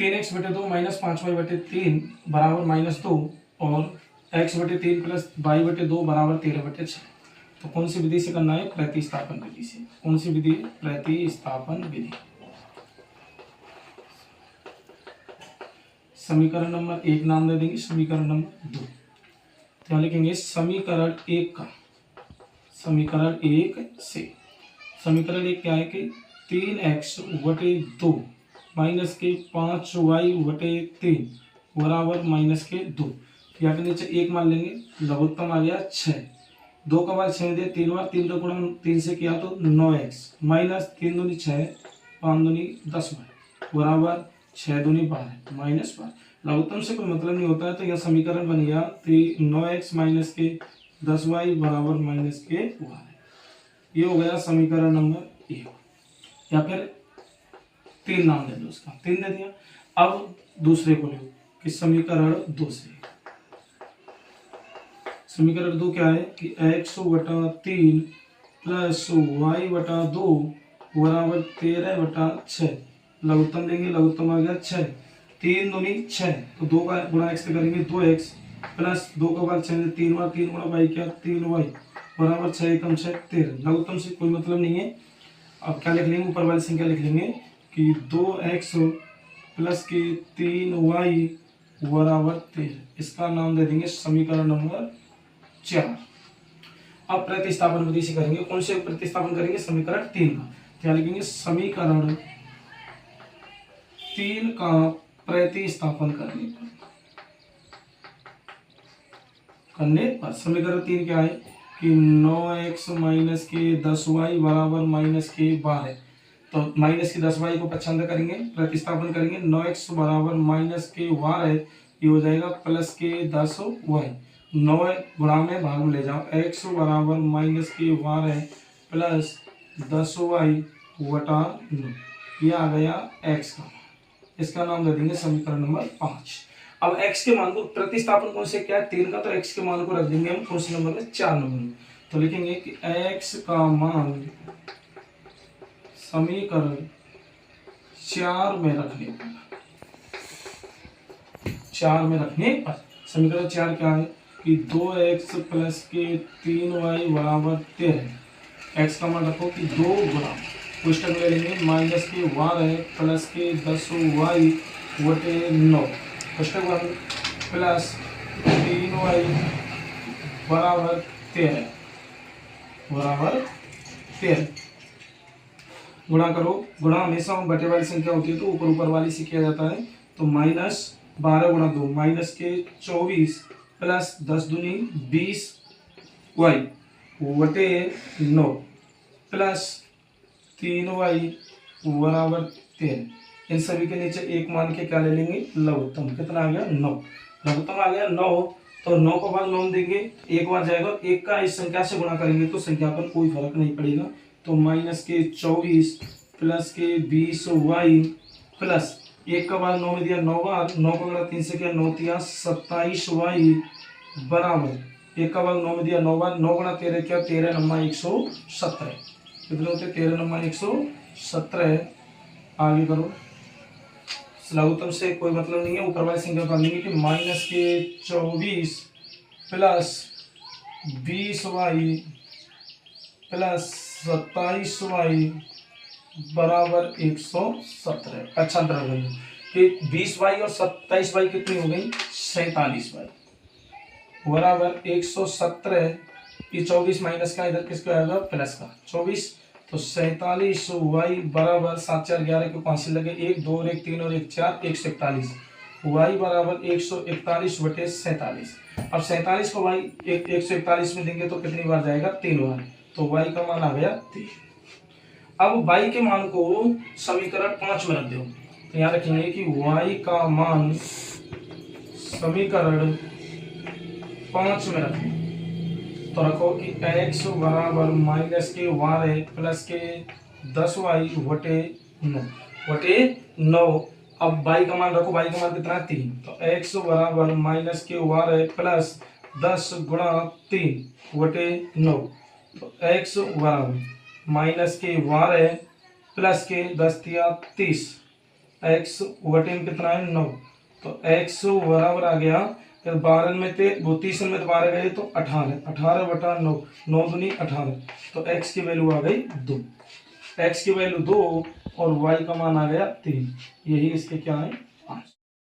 3x बटे 2 minus 5y बटे 3 बराबर -2 और x बटे 3 प्लस y बटे 2 बराबर 13 बटे 6। तो कौन सी विधि से करना है? प्रतिस्थापन विधि से। कौन सी विधि? प्रतिस्थापन विधि। समीकरण नंबर 1 नाम दे देंगे, समीकरण नंबर 2। तो यहाँ लिखेंगे समीकरण 1 का, समीकरण 1 से समीकरण 1 क्या है कि 3x बटे 2 माइनस के 5y बटे 3 बराबर -2। यहाँ के नीचे 1 मान लेंगे, लघुत्तम आ गया 6। 2 का बाद 6 दिया, 3 बार 3 का गुणा 3 से किया तो 9x माइनस 3 दूनी 6 5 दूनी 10y बराबर 6 दूनी 12 -12। लघुत्तम से कोई मतलब नहीं होता है, तो यह समीकरण बन गया 9x माइनस के 10y बराबर -12। ये हो गया समीकरण नंबर 1। या फिर 3 नाम दे दो उसका, 3 दे दिया। अब दूसरे को लो कि समीकरण 2 से। समीकरण 2 क्या है कि x बटा 3 प्लस y बटा 2 बराबर 13 बटा 6। लघुत्तम लेंगे, लघुत्तम आ गया 6। 3 दूनी 6, तो 2 का गुणा x से करेंगे 2x प्लस 2 का बाद 6 3 बार 3 गुणा y क्या 3y बराबर 6 एकम 6 13। लघुत्तम से कोई मतलब नहीं है। अब क्या लिख लेंगे? ऊपर वाली संख्या लिख लेंगे कि 2x प्लस के 3y बराबर 13। इसका नाम दे देंगे समीकरण नंबर 4। अब प्रतिस्थापन विधि से करेंगे। कौन से प्रतिस्थापन करेंगे? समीकरण 3 का। क्या लिखेंगे? समीकरण 3 का प्रतिस्थापन करने पर समीकरण 3 क्या है कि 9x माइनस के 10y बराबर -12। तो माइनस के 10y को पक्षांतर करेंगे, प्रतिस्थापन करेंगे। 9x बराबर -12, ये हो जाएगा प्लस के 10y। 9 गुणा में भाग में ले जाओ, x बराबर -12 प्लस 10y बटा 9। ये आ गया x का। इसका नाम दे देंगे समीकरण नंबर 5। अब x के मान को प्रतिस्थापन कौन से क्या है? 3 का, तो x के मान को रख देंगे हम कौन से नंबर में? 4 नंबर में। तो लिखेंगे कि x का मान समीकरण 4 में रखने पर समीकरण 4 क्या है कि 2x प्लस के 3y बराबर 13। x का मान रखो कि 2 गुणा पुस्तक में ले लेंगे माइनस के 12 प्लस के 10y बटे 9 पुस्तक 1 प्लस 3y बराबर 13 गुणा करो। गुणा हमेशा बटे वाली संख्या होती है तो ऊपर ऊपर वाली से किया जाता है। तो -12 गुणा 2 माइनस के 24 प्लस 10 दूनी 20y बटे 9 प्लस 3y बराबर 13। इन सभी के नीचे 1 मान के क्या ले लेंगे? लघुत्तम। कितना आ गया? 9। लघुत्तम आ गया 9। तो 9 को बाद 9 देंगे, 1 बार जाएगा, 1 का इस संख्या से गुणा करेंगे तो संख्या पर कोई फर्क नहीं पड़ेगा। तो माइनस के 24 प्लस के 20y प्लस 1 का बाद 9 में दिया 9 बार, 9 को अगर 3 से किया 9 तिया 27y बराबर 1 का बाद 9 में दिया 9 बार, 9 गुणा 13 क्या 13 नमा 117। कितने होते? 13 नमा 117। आगे करो। लघुत्तम से कोई मतलब नहीं है, ऊपर वाली संख्या कर लेंगे कि माइनस के 24 प्लस 20y प्लस 27y बराबर 117। अच्छा तरह कि 20y और 27y कितनी हो गई? 47y बराबर 117। ये 24 माइनस का, इधर किसका आएगा? प्लस का 24। तो 47y बराबर 7 4 11 को 5 से लगे 1 2 और 1 3 और 1 4 141। y बराबर 141 बटे 47। अब 47 को y 141 में देंगे तो कितनी बार जाएगा? 3 बार। तो y का मान आ गया 3। अब y के मान को समीकरण 5 में रख दो। तो यहाँ रखेंगे कि y का मान समीकरण 5 में रखें। तो रखो कि x बराबर -12 प्लस के 10y बटे 9। अब y का मान रखो, y का मान कितना है? 3। तो x बराबर -12 प्लस 10 गुणा 3 बटे 9। तो x बराबर -12 प्लस के 10 तिया 30 एक्स बटे में कितना है 9, तो एक्स बराबर आ गया, तो 12 में थे वो 30 में 12 गए तो 18, 18/9, 9 दूनी 18, तो एक्स की वैल्यू आ गई 2, एक्स की वैल्यू 2 और वाई का मान आ गया 3। यही इसके क्या है आंसर।